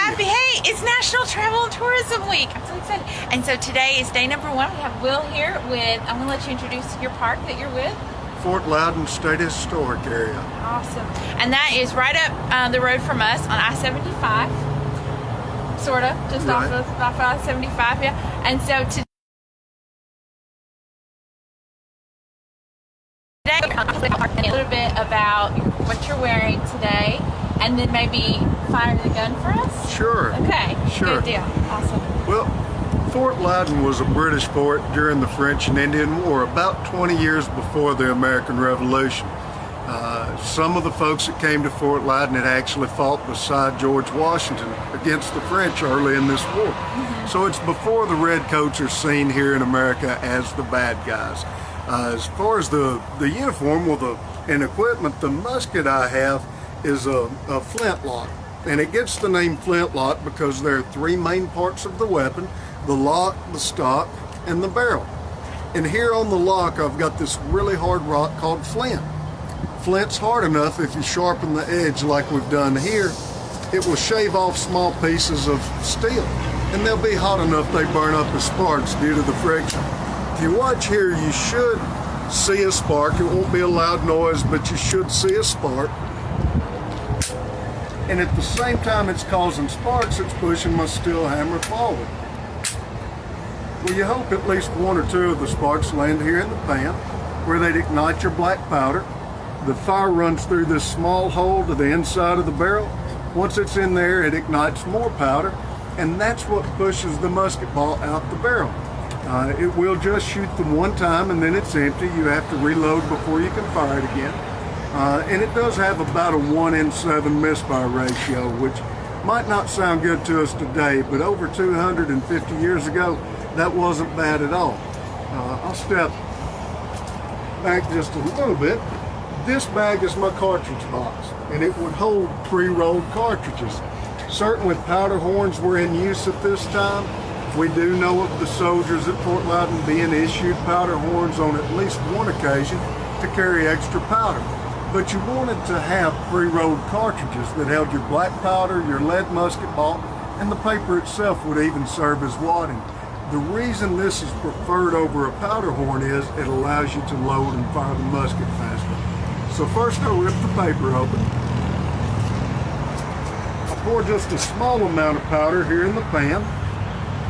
Happy, hey, it's National Travel and Tourism Week. I'm so excited. And so today is day number 1. We have Will here with, I'm going to let you introduce your park that you're with. Fort Loudon State Historic Area. Awesome. And that is right up the road from us on I-75. Sort of, just right. off I-75, yeah. And so today, a little bit about what you're wearing today, and then maybe fire the gun for us? Sure. Okay. Sure. Good deal. Awesome. Well, Fort Loudon was a British fort during the French and Indian War, about 20 years before the American Revolution. Some of the folks that came to Fort Loudon had actually fought beside George Washington against the French early in this war. Mm-hmm. So it's before the redcoats are seen here in America as the bad guys. As far as the uniform and equipment, the musket I have is a flintlock. And it gets the name flintlock because there are 3 main parts of the weapon: the lock, the stock, and the barrel. And here on the lock, I've got this really hard rock called flint. Flint's hard enough, if you sharpen the edge like we've done here, it will shave off small pieces of steel. And they'll be hot enough they burn up as sparks due to the friction. If you watch here, you should see a spark. It won't be a loud noise, but you should see a spark. And at the same time it's causing sparks, it's pushing my steel hammer forward. Well, you hope at least 1 or 2 of the sparks land here in the pan, where they'd ignite your black powder. The fire runs through this small hole to the inside of the barrel. Once it's in there, it ignites more powder, and that's what pushes the musket ball out the barrel. It will just shoot them one time, and then it's empty. You have to reload before you can fire it again. And it does have about a 1 in 7 misfire ratio, which might not sound good to us today, but over 250 years ago, that wasn't bad at all. I'll step back just a little bit. This bag is my cartridge box, and it would hold pre-rolled cartridges. Certainly powder horns were in use at this time. We do know of the soldiers at Fort Loudon being issued powder horns on at least one occasion to carry extra powder. But you wanted to have pre-rolled cartridges that held your black powder, your lead musket ball, and the paper itself would even serve as wadding. The reason this is preferred over a powder horn is it allows you to load and fire the musket faster. So first I'll rip the paper open. I'll pour just a small amount of powder here in the pan,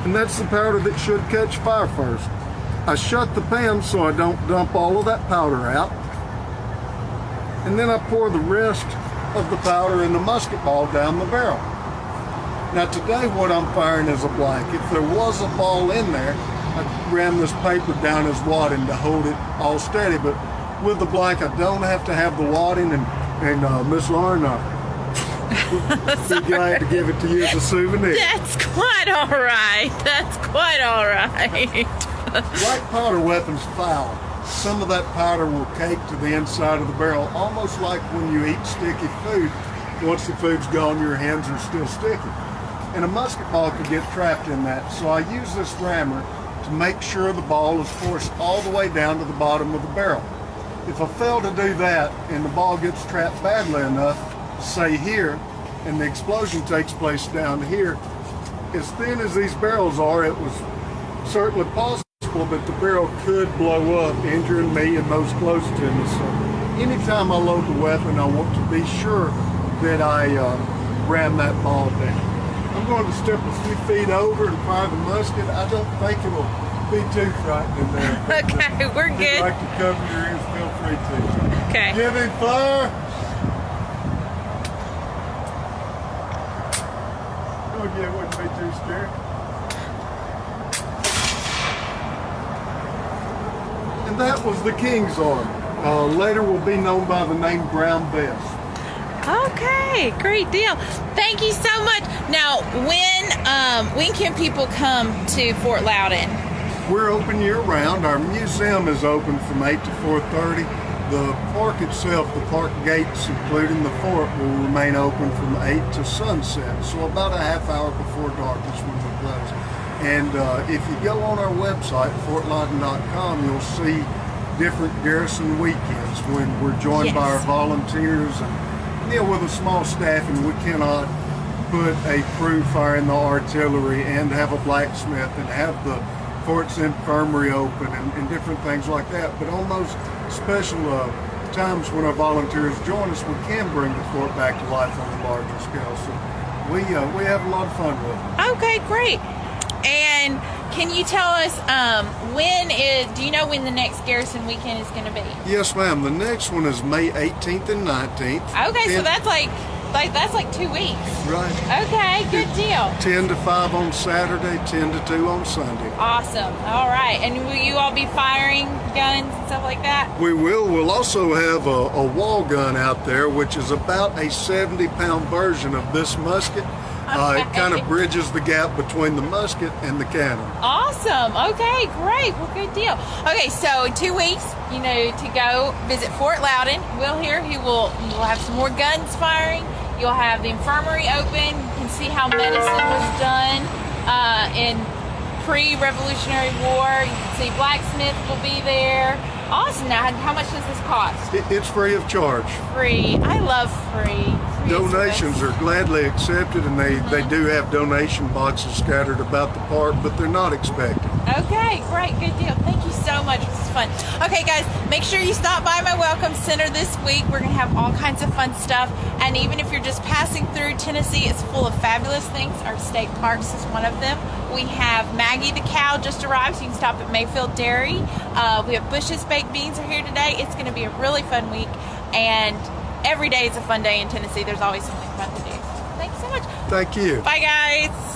and that's the powder that should catch fire first. I shut the pan so I don't dump all of that powder out, and then I pour the rest of the powder in the musket ball down the barrel. Now today what I'm firing is a blank. If there was a ball in there, I ran this paper down as wadding to hold it all steady, but with the blank I don't have to have the wadding, and Miss Lauren, be glad to give it to you as a souvenir. That's quite all right. That's quite all right. Black powder weapons foul. Some of that powder will cake to the inside of the barrel, almost like when you eat sticky food. Once the food's gone, your hands are still sticky. And a musket ball could get trapped in that. So I use this rammer to make sure the ball is forced all the way down to the bottom of the barrel. If I fail to do that and the ball gets trapped badly enough, say here, and the explosion takes place down here, as thin as these barrels are, it was certainly possible that the barrel could blow up, injuring me and those close to me. So anytime I load the weapon, I want to be sure that I ram that ball down. I'm going to step a few feet over and fire the musket. I don't think it will be too frightening there. Okay, we're good. If you'd like to cover your ears, feel free to. Okay. Giving fire. Oh yeah, it wouldn't be too scary. And that was the King's Arm. Later will be known by the name Brown Bess. Okay, great deal. Thank you so much. Now, when can people come to Fort Loudon? We're open year-round. Our museum is open from 8 to 4:30. The park itself, the park gates, including the fort, will remain open from 8 to sunset, so about a half hour before darkness when we close. And if you go on our website, fortloudon.com, you'll see different garrison weekends when we're joined by our volunteers, and with a small staff, and we cannot put a crew firing the artillery and have a blacksmith and have the fort's infirmary open and different things like that. But on those special times when our volunteers join us, we can bring the fort back to life on a larger scale. So we have a lot of fun with it. Okay, great. And can you tell us do you know when the next Garrison weekend is going to be? Yes, ma'am. The next one is May 18th and 19th. Okay, so that's like 2 weeks. Right. Okay, good deal. 10 to 5 on Saturday, 10 to 2 on Sunday. Awesome. All right. And will you all be firing guns and stuff like that? We will. We'll also have a wall gun out there, which is about a 70-pound version of this musket. It kind of bridges the gap between the musket and the cannon. Awesome. Okay, great. Well, good deal. Okay, so in 2 weeks, to go visit Fort Loudon. Will here. You'll have some more guns firing. You'll have the infirmary open. You can see how medicine was done in pre-Revolutionary War. You can see blacksmith will be there. Awesome. Now, how much does this cost? It's free of charge. Free. I love free. Donations are gladly accepted, and they do have donation boxes scattered about the park, but they're not expected. Okay, great, good deal. Thank you so much. This is fun. Okay, guys, make sure you stop by my Welcome Center this week. We're going to have all kinds of fun stuff, and even if you're just passing through, Tennessee is full of fabulous things. Our state parks is one of them. We have Maggie the cow just arrived, so you can stop at Mayfield Dairy. We have Bush's Baked Beans are here today. It's going to be a really fun week, and every day is a fun day in Tennessee. There's always something fun to do. Thanks so much. Thank you. Bye, guys.